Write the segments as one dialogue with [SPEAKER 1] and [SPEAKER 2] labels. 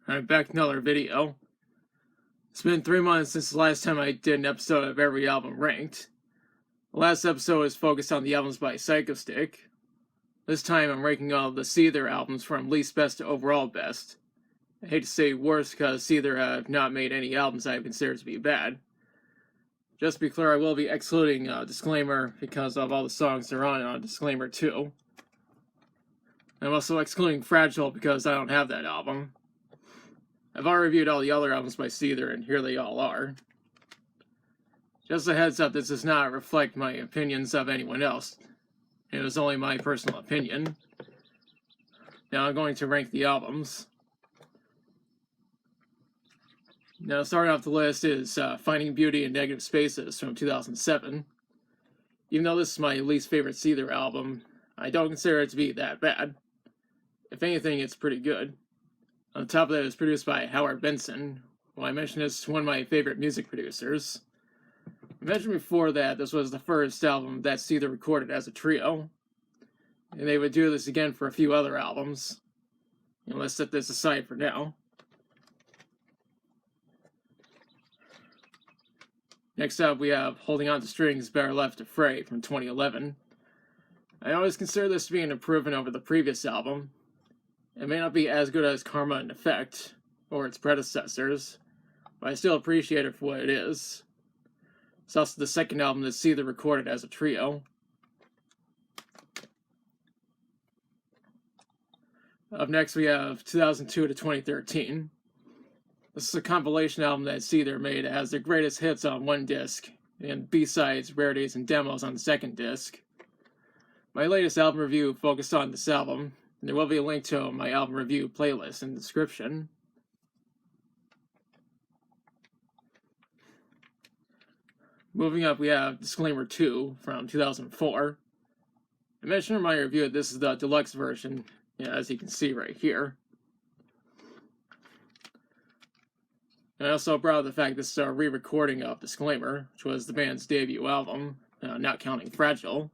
[SPEAKER 1] I'm back with another video. It's been 3 months since the last time I did an episode of every album ranked. The last episode was focused on the albums by Psychostick. This time I'm ranking all of the Seether albums from least best to overall best. I hate to say worst because Seether have not made any albums I consider to be bad. Just to be clear, I will be excluding Disclaimer because of all the songs they're on Disclaimer 2. I'm also excluding Fragile because I don't have that album. I've already reviewed all the other albums by Seether, and here they all are. Just a heads up, this does not reflect my opinions of anyone else. It was only my personal opinion. Now I'm going to rank the albums. Now starting off the list is Finding Beauty in Negative Spaces from 2007. Even though this is my least favorite Seether album, I don't consider it to be that bad. If anything, it's pretty good. On top of that, it was produced by Howard Benson, who I mentioned is one of my favorite music producers. I mentioned before that this was the first album that Seether recorded as a trio, and they would do this again for a few other albums. And let's set this aside for now. Next up, we have Holding On to Strings Better Left to Fray from 2011. I always consider this to be an improvement over the previous album. It may not be as good as Karma and Effect, or its predecessors, but I still appreciate it for what it is. It's also the second album that Seether recorded as a trio. Up next we have 2002 to 2013. This is a compilation album that Seether made. It has their greatest hits on one disc, and B-sides, rarities, and demos on the second disc. My latest album review focused on this album, and there will be a link to my album review playlist in the description. Moving up, we have Disclaimer 2 from 2004. I mentioned in my review that this is the deluxe version, as you can see right here. And I also brought up the fact this is a re-recording of Disclaimer, which was the band's debut album, not counting Fragile.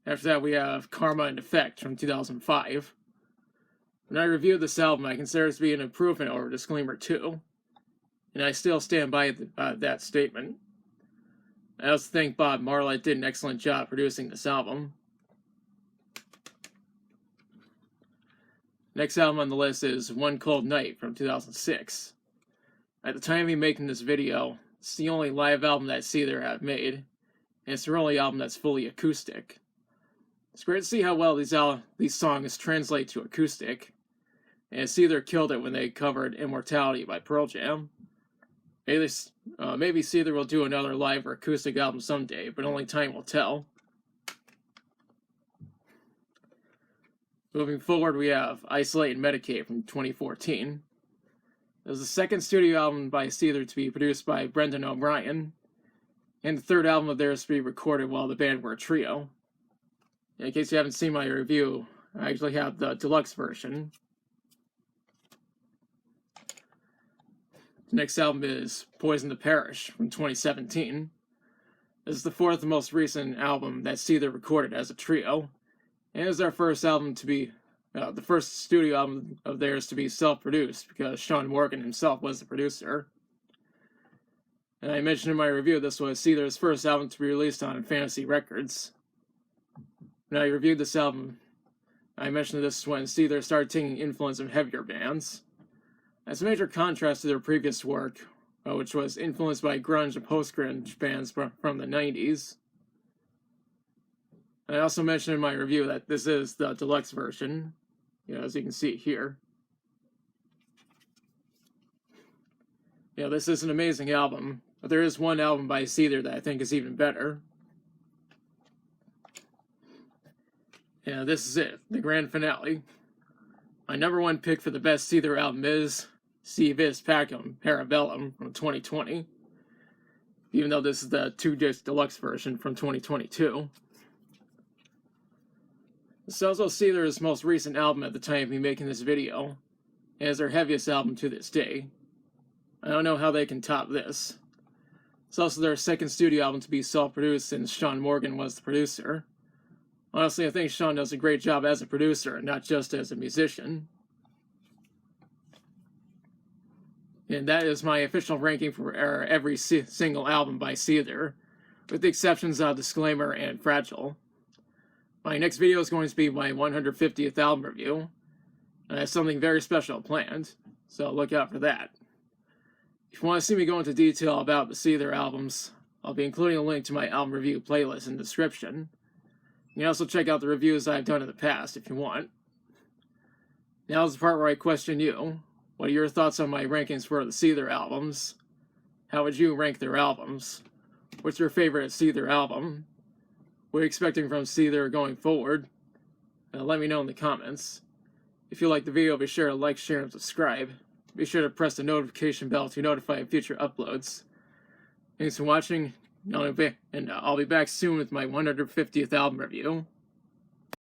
[SPEAKER 1] After that, we have Karma and Effect from 2005. When I reviewed this album, I consider it to be an improvement over Disclaimer 2, and I still stand by that statement. I also think Bob Marlett did an excellent job producing this album. Next album on the list is One Cold Night from 2006. At the time of me making this video, it's the only live album that Seether have made, and it's their only album that's fully acoustic. It's great to see how well these songs translate to acoustic, and Seether killed it when they covered Immortality by Pearl Jam. Maybe Seether will do another live or acoustic album someday, but only time will tell. Moving forward, we have Isolate and Medicate from 2014. It was the second studio album by Seether to be produced by Brendan O'Brien, and the third album of theirs to be recorded while the band were a trio. In case you haven't seen my review, I actually have the deluxe version. The next album is Poison the Parish from 2017. This is the fourth and most recent album that Seether recorded as a trio, and it was their first album to be, the first studio album of theirs to be self-produced, because Sean Morgan himself was the producer. And I mentioned in my review this was Seether's first album to be released on Fantasy Records. When I reviewed this album, I mentioned this when Seether started taking influence from heavier bands. That's a major contrast to their previous work, which was influenced by grunge and post-grunge bands from the 90s. And I also mentioned in my review that this is the deluxe version, as you can see here. This is an amazing album, but there is one album by Seether that I think is even better. This is it, the grand finale. My number one pick for the best Seether album is Si Vis Pacem Parabellum from 2020, even though this is the 2-disc deluxe version from 2022. This is also Seether's most recent album at the time of me making this video, and is their heaviest album to this day. I don't know how they can top this. It's also their second studio album to be self-produced since Sean Morgan was the producer. Honestly, I think Sean does a great job as a producer, and not just as a musician. And that is my official ranking for every single album by Seether, with the exceptions of Disclaimer and Fragile. My next video is going to be my 150th album review, and I have something very special planned, so look out for that. If you want to see me go into detail about the Seether albums, I'll be including a link to my album review playlist in the description. You can also check out the reviews I've done in the past if you want. Now is the part where I question you. What are your thoughts on my rankings for the Seether albums? How would you rank their albums? What's your favorite Seether album? What are you expecting from Seether going forward? Let me know in the comments. If you like the video, be sure to like, share, and subscribe. Be sure to press the notification bell to notify future uploads. Thanks for watching, and I'll be back soon with my 150th album review.